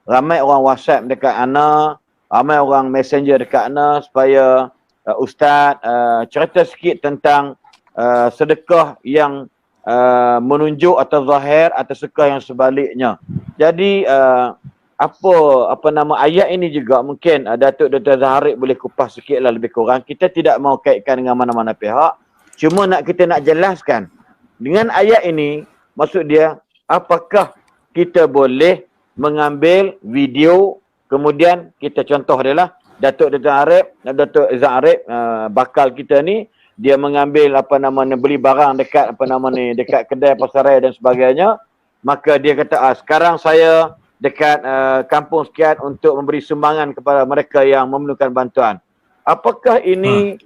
ramai orang WhatsApp dekat ana, ramai orang messenger dekat ana supaya Ustaz cerita sikit tentang sedekah yang menunjuk atau zahir atau sedekah yang sebaliknya. Jadi apa nama ayat ini juga mungkin Datuk Dr. Zaharif boleh kupas sikitlah lebih kurang. Kita tidak mau kaitkan dengan mana-mana pihak. Cuma kita nak jelaskan dengan ayat ini, maksud dia apakah kita boleh mengambil video, kemudian kita contoh dia lah Datuk Dr. Zaharif bakal kita ni, dia mengambil beli barang dekat dekat kedai pasaran dan sebagainya, maka dia kata sekarang saya dekat kampung sekian untuk memberi sumbangan kepada mereka yang memerlukan bantuan. Apakah ini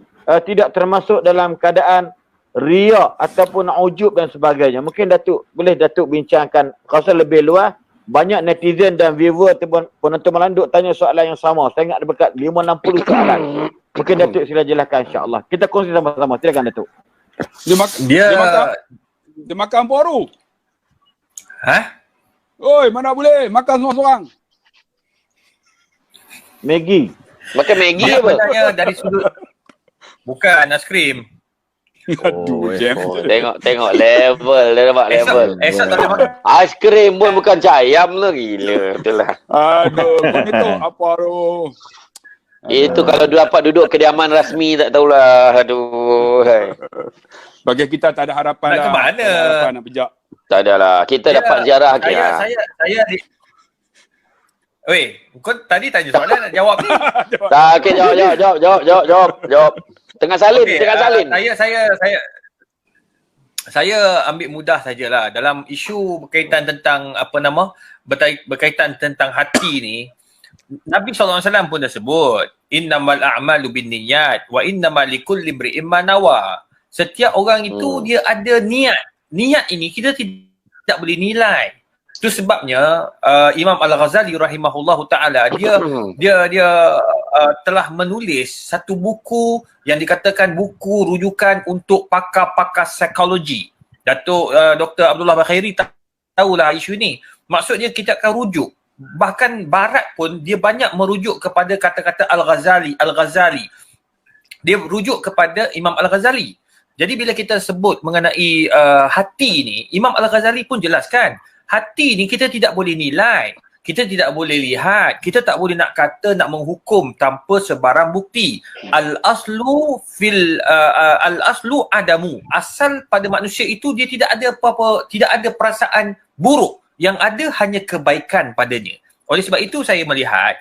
tidak termasuk dalam keadaan riak ataupun ujub dan sebagainya? Mungkin Datuk bincangkan rasa lebih luas. Banyak netizen dan viewer ataupun penonton melanduk tanya soalan yang sama. Saya ingat dekat 5-60 soalan. Mungkin Datuk sila jelaskan, insya-Allah. Kita kongsi sama-sama. Silakan Datuk. Dia makan poru. Oi, mana boleh makan seorang-seorang. Maggi. Makan Maggi Dia apa? sebenarnya dari sudut bukan aiskrim. Aduh, jam. Tengok level, dia nampak level. Esok tak boleh makan. Aiskrim pun bukan cayam lah, gila. Itulah. Aduh, begitu apa tu? Itu kalau dapat duduk kediaman rasmi tak tahulah. Aduh. Bagi kita tak ada harapan Nak ke lah. mana? Tak ada harapan nak pejak. Tak adalah. Kita dapat ziarah ke. Weh, kau tadi tanya soalan nak jawab ni. Tak, okey, jawab. Tengah salin. Saya ambil mudah sajalah dalam isu berkaitan tentang berkaitan tentang hati ni. Nabi SAW pun dah sebut, innamal a'malu binniyat wa innamal likulli imri'in ma nawa. Setiap orang itu dia ada niat. Niat ini kita tidak boleh nilai. Itu sebabnya Imam Al-Ghazali rahimahullahu taala dia telah menulis satu buku yang dikatakan buku rujukan untuk pakar-pakar psikologi. Datuk Dr. Abdullah Bakhairi tahulah isu ni. Maksudnya kita akan rujuk. Bahkan Barat pun dia banyak merujuk kepada kata-kata Al-Ghazali. Dia rujuk kepada Imam Al-Ghazali. Jadi bila kita sebut mengenai hati ni, Imam Al-Ghazali pun jelaskan, hati ni kita tidak boleh nilai, kita tidak boleh lihat, kita tak boleh nak kata, nak menghukum tanpa sebarang bukti. Al-aslu adamu. Asal pada manusia itu dia tidak ada apa-apa, tidak ada perasaan buruk. Yang ada hanya kebaikan padanya. Oleh sebab itu saya melihat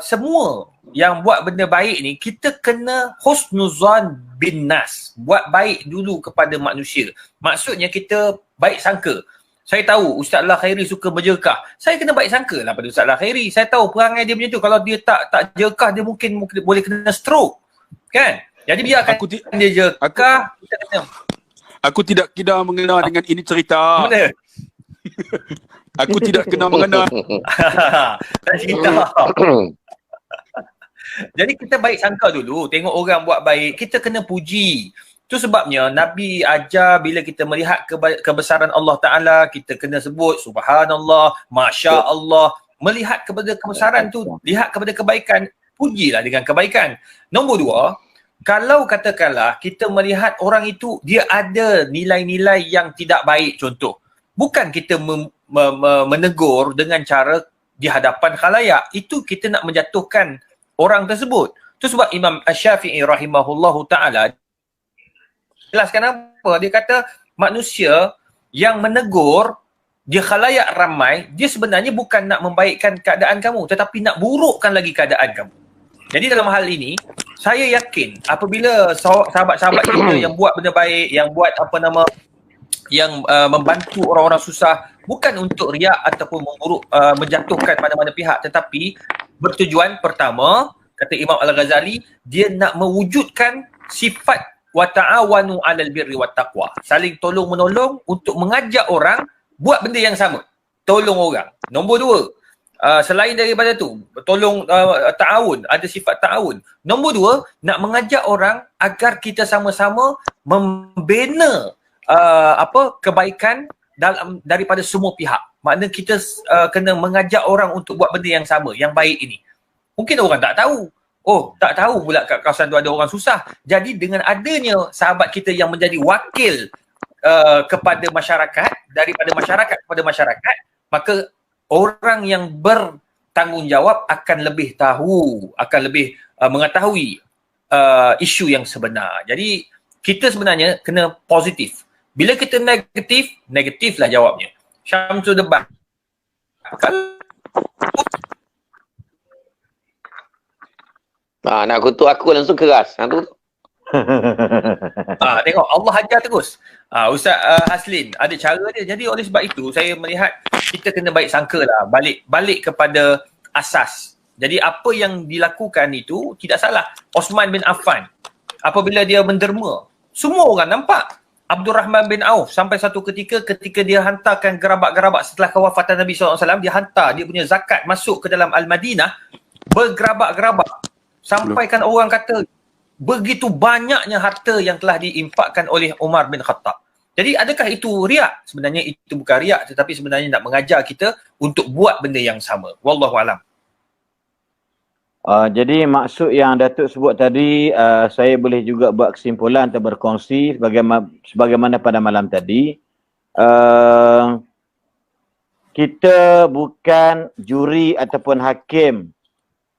semua yang buat benda baik ni, kita kena husnuzan bin nas. Buat baik dulu kepada manusia. Maksudnya kita baik sangka. Saya tahu Ustaz Allah Khairi suka berjerkah. Saya kena baik sangka lah pada Ustaz Allah Khairi. Saya tahu perangai dia macam tu. Kalau dia tak jerkah, dia mungkin boleh kena stroke. Kan? Jadi biarkan dia jerkah. Aku tidak mengenal dengan ini cerita. Mana? Aku tidak kena mengenal. Tak cerita. Jadi kita baik sangka dulu. Tengok orang buat baik, kita kena puji. Itu sebabnya Nabi ajar bila kita melihat kebesaran Allah Ta'ala, kita kena sebut Subhanallah, Masya Allah. Melihat kepada kebesaran tu, lihat kepada kebaikan, pujilah dengan kebaikan. Nombor 2, kalau katakanlah kita melihat orang itu dia ada nilai-nilai yang tidak baik, contoh, bukan kita menegur dengan cara di hadapan khalayak. Itu kita nak menjatuhkan orang tersebut. Itu sebab Imam Asy-Syafi'i rahimahullahu ta'ala jelaskan apa? Dia kata manusia yang menegur di khalayak ramai, dia sebenarnya bukan nak membaikkan keadaan kamu, tetapi nak burukkan lagi keadaan kamu. Jadi dalam hal ini, saya yakin apabila sahabat-sahabat kita yang buat benda baik, yang buat yang membantu orang-orang susah, bukan untuk riak ataupun menjatuhkan mana-mana pihak, tetapi bertujuan pertama, kata Imam Al-Ghazali, dia nak mewujudkan sifat wa ta'awanu 'alal birri wat taqwa. Saling tolong menolong untuk mengajak orang buat benda yang sama. Tolong orang. Nombor 2, selain daripada tu, tolong ta'awun, ada sifat ta'awun. Nombor 2, nak mengajak orang agar kita sama-sama membina kebaikan daripada semua pihak. Makna kita kena mengajak orang untuk buat benda yang sama, yang baik ini. Mungkin orang tak tahu. Oh, tak tahu pula kat kawasan tu ada orang susah. Jadi dengan adanya sahabat kita yang menjadi wakil kepada masyarakat, daripada masyarakat kepada masyarakat, maka orang yang bertanggungjawab akan lebih tahu, akan lebih mengetahui isu yang sebenar. Jadi kita sebenarnya kena positif. Bila kita negatif, negatiflah jawabnya. Syamsul debat. Nak kutuk aku langsung keras. Tengok Allah ajar terus. Ustaz Haslin ada cara dia. Jadi oleh sebab itu saya melihat kita kena baik sangka lah, balik kepada asas. Jadi apa yang dilakukan itu tidak salah. Osman bin Affan apabila dia menderma, semua orang nampak. Abdul Rahman bin Auf sampai satu ketika dia hantarkan gerabak-gerabak setelah kewafatan Nabi SAW, dia hantar dia punya zakat masuk ke dalam Al-Madinah bergerabak-gerabak. Sampaikan orang kata begitu banyaknya harta yang telah diinfakkan oleh Umar bin Khattab. Jadi adakah itu riak? Sebenarnya itu bukan riak, tetapi sebenarnya nak mengajar kita untuk buat benda yang sama. Wallahualam. Jadi maksud yang Datuk sebut tadi, saya boleh juga buat kesimpulan atau berkongsi sebagaimana pada malam tadi. Kita bukan juri ataupun hakim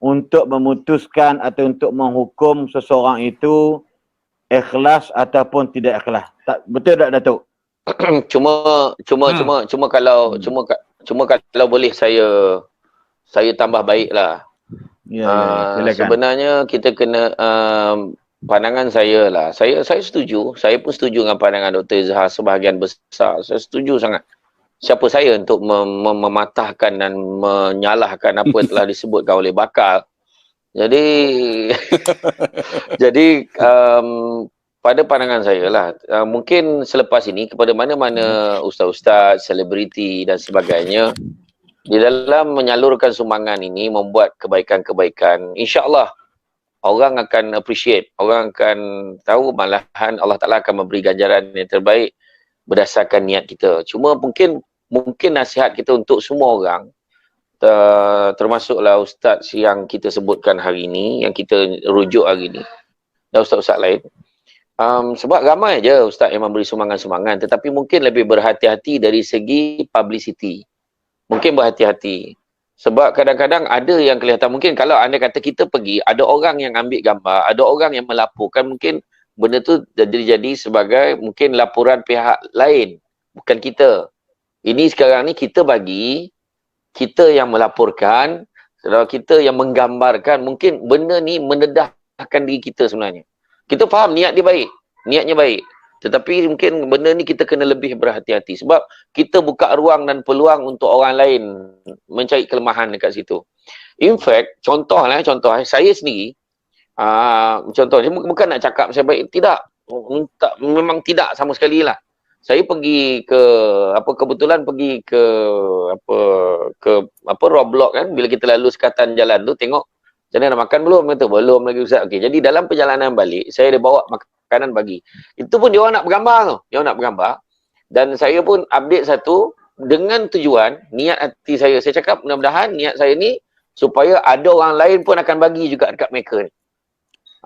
untuk memutuskan atau untuk menghukum seseorang itu ikhlas ataupun tidak ikhlas. Betul tak Datuk? Cuma kalau boleh saya tambah baiklah. Sebenarnya kita kena pandangan saya lah. Saya setuju. Saya pun setuju dengan pandangan Dr. Izhar sebahagian besar. Saya setuju sangat. Siapa saya untuk mematahkan dan menyalahkan apa yang telah disebutkan oleh Bakal. Jadi pada pandangan saya lah, mungkin selepas ini kepada mana-mana ustaz-ustaz, selebriti dan sebagainya, di dalam menyalurkan sumbangan ini, membuat kebaikan-kebaikan, insya-Allah orang akan appreciate, orang akan tahu, malahan Allah Ta'ala akan memberi ganjaran yang terbaik berdasarkan niat kita. Cuma mungkin nasihat kita untuk semua orang, termasuklah ustaz yang kita sebutkan hari ini, yang kita rujuk hari ini, dan ustaz-ustaz lain. Sebab ramai je ustaz yang memberi sumbangan-sumbangan, tetapi mungkin lebih berhati-hati dari segi publicity. Mungkin berhati-hati. Sebab kadang-kadang ada yang kelihatan, mungkin kalau anda kata kita pergi, ada orang yang ambil gambar, ada orang yang melaporkan, mungkin benda tu jadi sebagai mungkin laporan pihak lain, bukan kita. Ini sekarang ni kita bagi, kita yang melaporkan, kita yang menggambarkan, mungkin benda ni mendedahkan diri kita sebenarnya. Kita faham niat dia baik, niatnya baik. Tetapi mungkin benda ni kita kena lebih berhati-hati. Sebab kita buka ruang dan peluang untuk orang lain mencari kelemahan dekat situ. In fact, contoh saya sendiri, contohnya bukan nak cakap saya baik, tidak. Memang tidak sama sekali lah. Saya pergi ke, kebetulan pergi ke, Roblox kan, bila kita lalu sekatan jalan tu, tengok, macam mana nak makan belum? Kata, belum lagi Ustaz. Okey, jadi dalam perjalanan balik, saya ada bawa makanan bagi. Itu pun dia orang nak bergambar tu. Dia orang nak bergambar. Dan saya pun update satu dengan tujuan, niat hati saya. Saya cakap mudah-mudahan niat saya ni supaya ada orang lain pun akan bagi juga dekat mereka ni.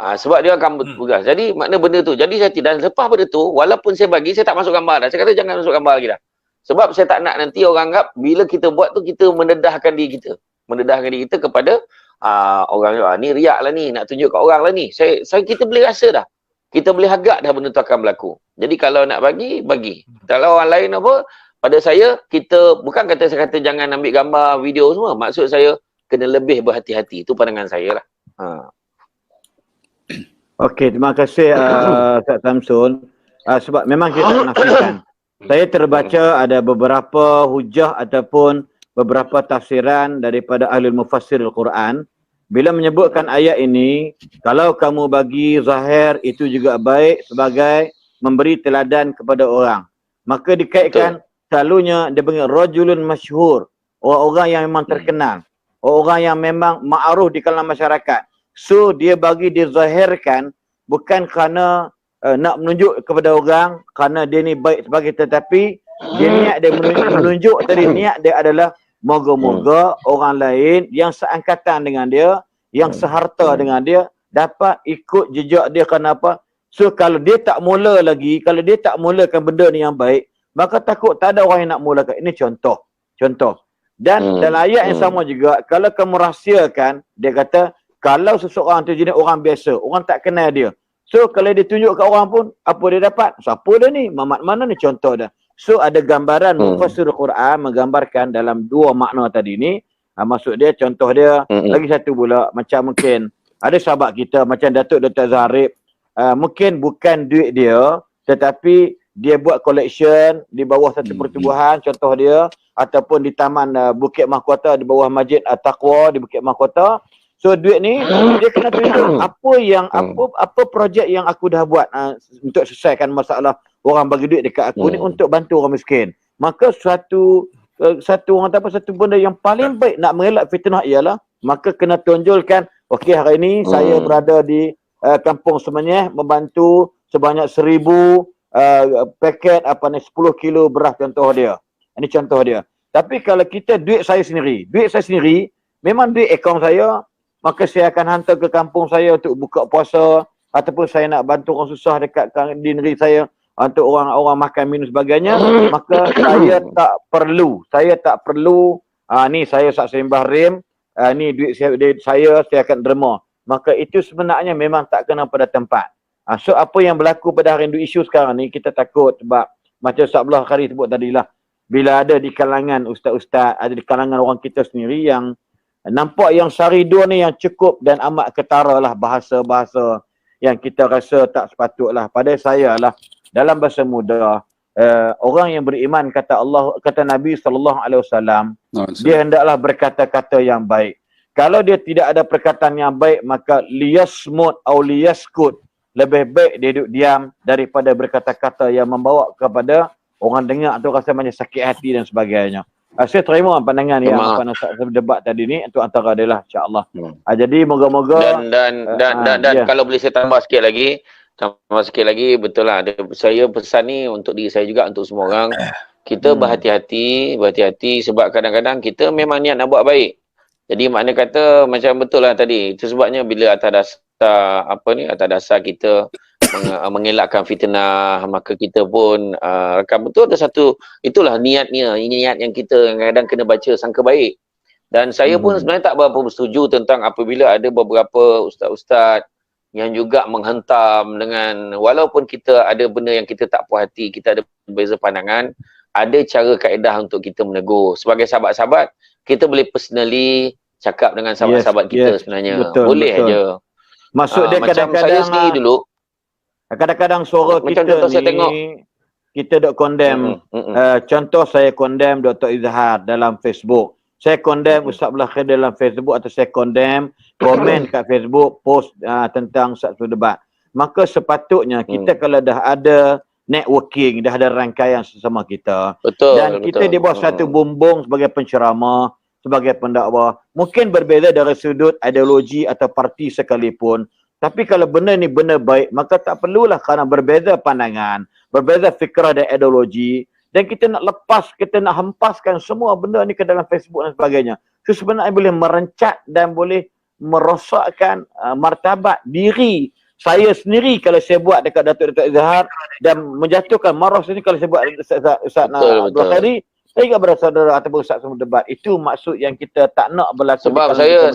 Sebab dia akan bertugas. Jadi makna benda tu. Jadi saya tidak, lepas benda tu, walaupun saya bagi, saya tak masuk gambar dah. Saya kata jangan masuk gambar lagi dah. Sebab saya tak nak nanti orang anggap bila kita buat tu, kita mendedahkan diri kita. Mendedahkan diri kita kepada orang ni riak lah ni, nak tunjuk kat orang lah ni. Kita boleh rasa dah. Kita boleh agak dah benda tu akan berlaku. Jadi kalau nak bagi. Kalau orang lain apa, pada saya, kita bukan saya kata jangan ambil gambar, video semua. Maksud saya, kena lebih berhati-hati. Itu pandangan saya lah. Okey, terima kasih Ustaz Samsul. Sebab memang kita tak nafikan. Saya terbaca ada beberapa hujah ataupun beberapa tafsiran daripada ahli mufassir Al-Quran. Bila menyebutkan ayat ini, kalau kamu bagi zahir, itu juga baik sebagai memberi teladan kepada orang. Maka dikaitkan, selalunya dia panggil rajulun masyhur. Orang-orang yang memang terkenal. Orang yang memang ma'ruf di kalangan masyarakat. So, dia bagi dizahirkan bukan kerana nak menunjuk kepada orang, kerana dia ni baik sebagai, tetapi Dia niat dia menunjuk tadi, niat dia adalah moga-moga orang lain yang seangkatan dengan dia, yang seharta dengan dia dapat ikut jejak dia. Kenapa? So kalau dia tak mula lagi, kalau dia tak mulakan benda ni yang baik, maka takut tak ada orang yang nak mulakan. Ini contoh. Dan dalam ayat yang sama juga, kalau kamu rahsiakan, dia kata, kalau seseorang tu jenis orang biasa, orang tak kenal dia. So kalau dia tunjuk kat orang pun, apa dia dapat? Siapa dia ni? Mamat mana ni? Contoh dah. So ada gambaran mufassir Quran menggambarkan dalam dua makna tadi ni. Maksud dia, contoh dia, lagi satu pula, macam mungkin ada sahabat kita macam Datuk Dr. Zarib, mungkin bukan duit dia, tetapi dia buat collection di bawah satu pertubuhan, contoh dia, ataupun di Taman Bukit Mahkota, di bawah Masjid Taqwa di Bukit Mahkota. So duit ni dia kena tunjuk apa projek yang aku dah buat untuk selesaikan masalah orang bagi duit dekat aku ni untuk bantu orang miskin. Maka satu benda yang paling baik nak mengelak fitnah ialah maka kena tunjulkan, okey hari ini saya berada di Kampung Semenyih membantu sebanyak 1000 paket 10 kilo beras, contoh dia. Ini contoh dia. Tapi kalau kita duit saya sendiri memang duit akaun saya, maka saya akan hantar ke kampung saya untuk buka puasa, ataupun saya nak bantu orang susah dekat di negeri saya untuk orang makan minum sebagainya, maka saya tak perlu ni saya Ustaz Sembah Rim, ni duit saya akan derma. Maka itu sebenarnya memang tak kena pada tempat. So apa yang berlaku pada hari ini, isu sekarang ni kita takut sebab macam Ustaz Abdullah Khari sebut tadilah, bila ada di kalangan ustaz-ustaz, ada di kalangan orang kita sendiri yang nampak yang Syaridun ni yang cukup dan amat ketara lah bahasa-bahasa yang kita rasa tak sepatutlah. Pada saya lah, dalam bahasa muda, orang yang beriman kata Nabi SAW, dia hendaklah berkata-kata yang baik. Kalau dia tidak ada perkataan yang baik, maka liyasmut atau liyaskut, lebih baik dia duduk diam daripada berkata-kata yang membawa kepada orang dengar tu rasa macam sakit hati dan sebagainya. Saya terima pandangan yang debat tadi ni, itu antara dia lah, insya-Allah. Jadi moga-moga dan kalau boleh saya tambah sikit lagi, betul lah. Saya pesan ni untuk diri saya juga, untuk semua orang. Kita berhati-hati sebab kadang-kadang kita memang niat nak buat baik. Jadi makna kata macam betul lah tadi. Itu sebabnya bila atas dasar kita mengelakkan fitnah, maka kita pun betul ada satu, itulah niat yang kita kadang kena baca sangka baik. Dan saya pun sebenarnya tak berapa bersetuju tentang apabila ada beberapa ustaz-ustaz yang juga menghentam dengan, walaupun kita ada benda yang kita tak puas hati, kita ada berbeza pandangan, ada cara kaedah untuk kita menegur. Sebagai sahabat-sahabat, kita boleh personally cakap dengan sahabat-sahabat kita sebenarnya. Boleh aja. Maksud dia macam kadang-kadang saya sendiri dulu, kadang-kadang suara macam kita saya tengok, kita dok condemn. Contoh saya condemn Dr. Izhar dalam Facebook. Saya condemn Ustaz Abdullah Khair dalam Facebook, atau saya condemn komen kat Facebook post tentang satu debat. Maka sepatutnya kita kalau dah ada networking, dah ada rangkaian sesama kita, dan kita di bawah satu bumbung sebagai penceramah, sebagai pendakwah, mungkin berbeza dari sudut ideologi atau parti sekalipun. Tapi kalau benda ni benda baik, maka tak perlulah kerana berbeza pandangan, berbeza fikrah dan ideologi, dan kita nak lepas, kita nak hempaskan semua benda ni ke dalam Facebook dan sebagainya. So sebenarnya boleh merencat dan boleh merosakkan martabat diri saya sendiri kalau saya buat dekat Datuk Izhar, dan menjatuhkan marah sendiri kalau saya buat Ustaz Abdul Khari. Saya juga bersaudara ataupun Ustaz semua debat. Itu maksud yang kita tak nak berlaku. Sebab saya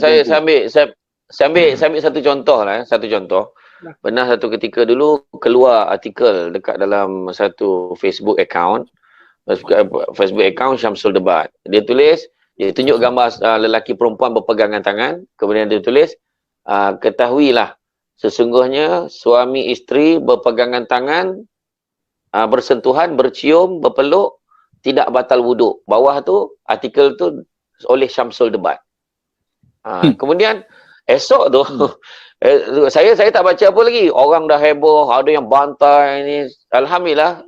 ambil satu contoh lah. Satu contoh. Pernah satu ketika dulu keluar artikel dekat dalam satu Facebook account Syamsul Debat. Dia tunjuk gambar lelaki perempuan berpegangan tangan. Kemudian dia tulis, ketahuilah sesungguhnya suami isteri berpegangan tangan, bersentuhan, bercium, berpeluk, tidak batal wuduk. Bawah tu, artikel tu oleh Syamsul Debat. Kemudian, esok tu, saya tak baca apa lagi. Orang dah heboh, ada yang bantai ni. Alhamdulillah,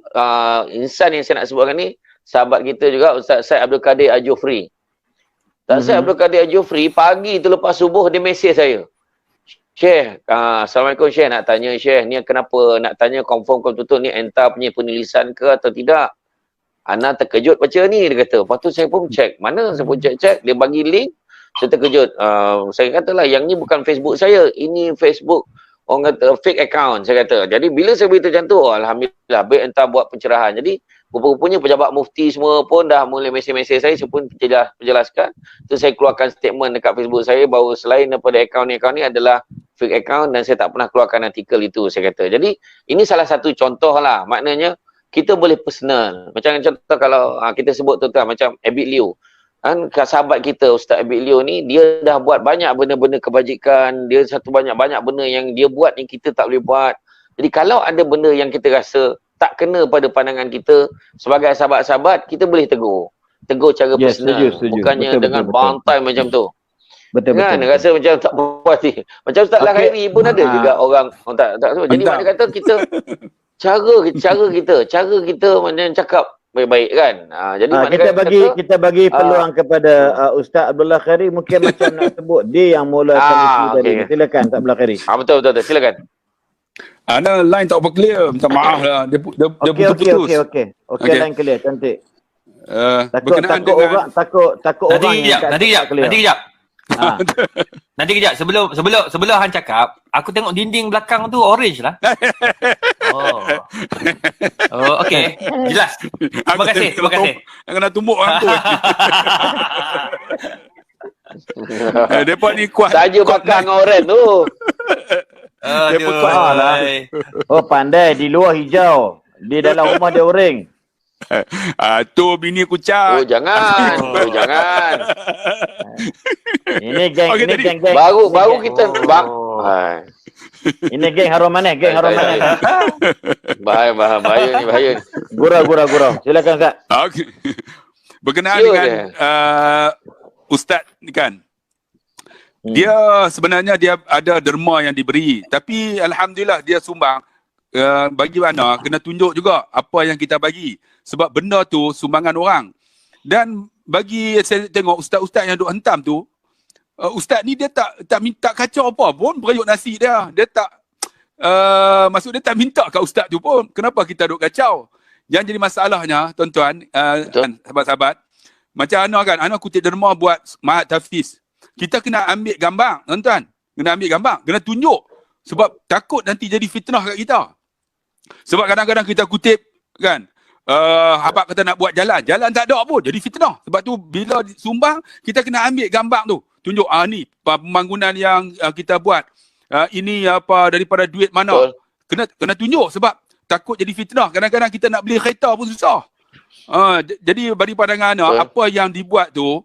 insan yang saya nak sebutkan ni, sahabat kita juga, Ustaz Syed Abdul Kadir Al-Jufri. Ustaz Syed Abdul Kadir Al-Jufri, pagi tu lepas subuh, dia mesej saya. Syekh, Assalamualaikum Syekh, nak tanya Syekh, ni kenapa nak tanya confirm betul ni entah punya penulisan ke atau tidak? Ana terkejut baca ni, dia kata. Lepas tu saya pun check. Mana saya pun check. Dia bagi link. Saya terkejut. Saya katalah yang ni bukan Facebook saya. Ini Facebook orang kata fake account, saya kata. Jadi bila saya beritahu macam tu, alhamdulillah baik entah buat pencerahan. Jadi rupa-rupanya pejabat mufti semua pun dah mula mesej-mesej saya pun penjelaskan. Tu saya keluarkan statement dekat Facebook saya bahawa selain daripada akaun ni adalah fake account dan saya tak pernah keluarkan artikel itu, saya kata. Jadi ini salah satu contoh lah. Maknanya kita boleh personal. Macam contoh kalau kita sebut tuan-tuan macam Abid Liu. Kan sahabat kita Ustaz Abid Liu ni, dia dah buat banyak benda-benda kebajikan, dia banyak benda yang dia buat yang kita tak boleh buat. Jadi kalau ada benda yang kita rasa tak kena pada pandangan kita sebagai sahabat-sahabat, kita boleh tegur cara personal, setuju. bukannya Betul, dengan betul. macam tu. Betul. Rasa macam tak puas hati. Macam Ustaz Khairi pun ada juga orang tak semua. Jadi maknanya kata kita cara kita macam cakap baik-baik kan. Jadi kita bagi peluang kepada Ustaz Abdullah Khairi, mungkin macam nak sebut dia yang mulakan isu tadi. Silakan Ustaz Abdullah Khairi. Betul silakan. Ana line tak apa clear. Minta maaf lah. Dia putus-putus. Okey, line clear, cantik. Berkenaan Takut dengan orang takut orang yang Nanti kejap. Sebelum Han cakap, aku tengok dinding belakang tu orange lah. Oh, okey. Jelas. Terima kasih. Yang kena tumbuk orang tu. Depa ni kuat. Saja bakar dengan orang tu. Oh, pandai. Di luar hijau, di dalam rumah dia orange. Tu bini aku cat. Jangan. Ini geng, Okey, ini tadi geng. Baru kita Ini geng harum manis, bahaya ni. Gurau. Silakan Ustaz. Okey. Berkenaan Sure dengan Ustaz ni kan. Dia sebenarnya dia ada derma yang diberi, tapi alhamdulillah dia sumbang. Bagi mana kena tunjuk juga apa yang kita bagi, sebab benda tu sumbangan orang. Dan bagi saya tengok ustaz-ustaz yang duk hentam tu, ustaz ni dia tak minta kacau apa pun periuk nasi dia. Dia tak maksud dia tak minta kat ustaz tu pun. Kenapa kita duk kacau? Yang jadi masalahnya tuan-tuan, sahabat-sahabat, macam Ana kan, Ana kutip derma buat Mahat Tafiz. Kita kena ambil gambar, tuan-tuan. Kena ambil gambar, kena tunjuk. Sebab takut nanti jadi fitnah kat kita. Sebab kadang-kadang kita kutip kan, habaq kata nak buat jalan tak ada pun, jadi fitnah. Sebab tu bila sumbang, kita kena ambil gambar tu. Tunjuk, ni pembangunan yang kita buat. Ini apa daripada duit mana. Kena tunjuk sebab takut jadi fitnah. Kadang-kadang kita nak beli kereta pun susah. Jadi bagi pandangan apa yang dibuat tu,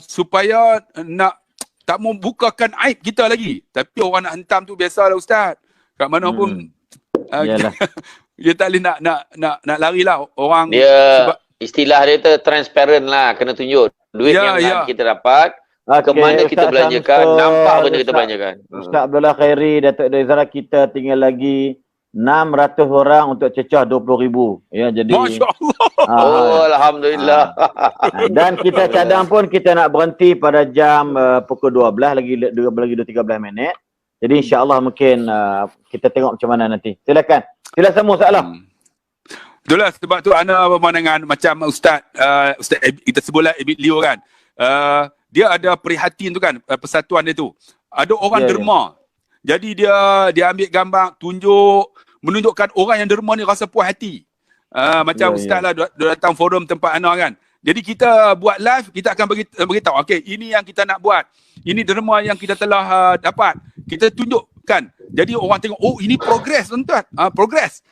supaya nak tak membukakan aib kita lagi. Tapi orang nak hentam tu biasalah Ustaz. Kat mana pun dia tak boleh nak lari lah orang. Dia sebab istilah dia tu transparent lah, kena tunjuk duit yang kita dapat, ke mana kita belanjakan, nampak benda kita belanjakan. Ustaz Abdullah Khairi, Datuk Dezara, kita tinggal lagi 600 orang untuk cecah 20,000. Ya, jadi Masya-Allah. Alhamdulillah. Dan kita cadang pun kita nak berhenti pada jam pukul 12 lagi 13 minit. Jadi insya-Allah mungkin kita tengok macam mana nanti. Silakan. Sila semua soalan. Itulah sebab tu ana pemandangan macam Ustaz kita sebutlah Abid Liu kan. Dia ada prihatin tu kan, persatuan dia tu. Ada orang derma. Jadi dia ambil gambar, menunjukkan orang yang derma ni rasa puas hati. Macam Ustaz lah datang forum tempat ana kan. Jadi kita buat live, kita akan beritahu, okey, ini yang kita nak buat. Ini derma yang kita telah dapat. Kita tunjukkan. Jadi orang tengok, oh ini progres tuan-tuan. Progres.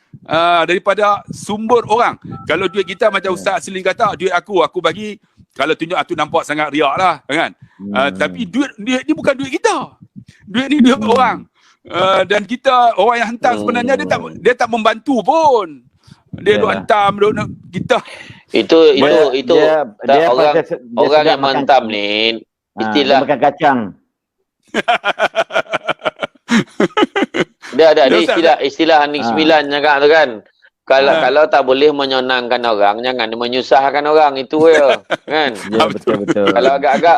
Daripada sumber orang. Kalau duit kita macam Ustaz Selim kata, duit aku bagi, kalau tunjuk aku nampak sangat riak lah kan. Tapi duit ni bukan duit kita. Duit ni duit orang. Dan kita, orang yang hantar sebenarnya dia tak membantu pun. Dia duk hantam kita. Itu dia orang yang menghantam ni istilah makan kacang. Dia ada istilah Haning 9 cakap tu kan. Kalau tak boleh menyenangkan orang, jangan menyusahkan orang, itu je kan. Ya, betul. Kalau agak-agak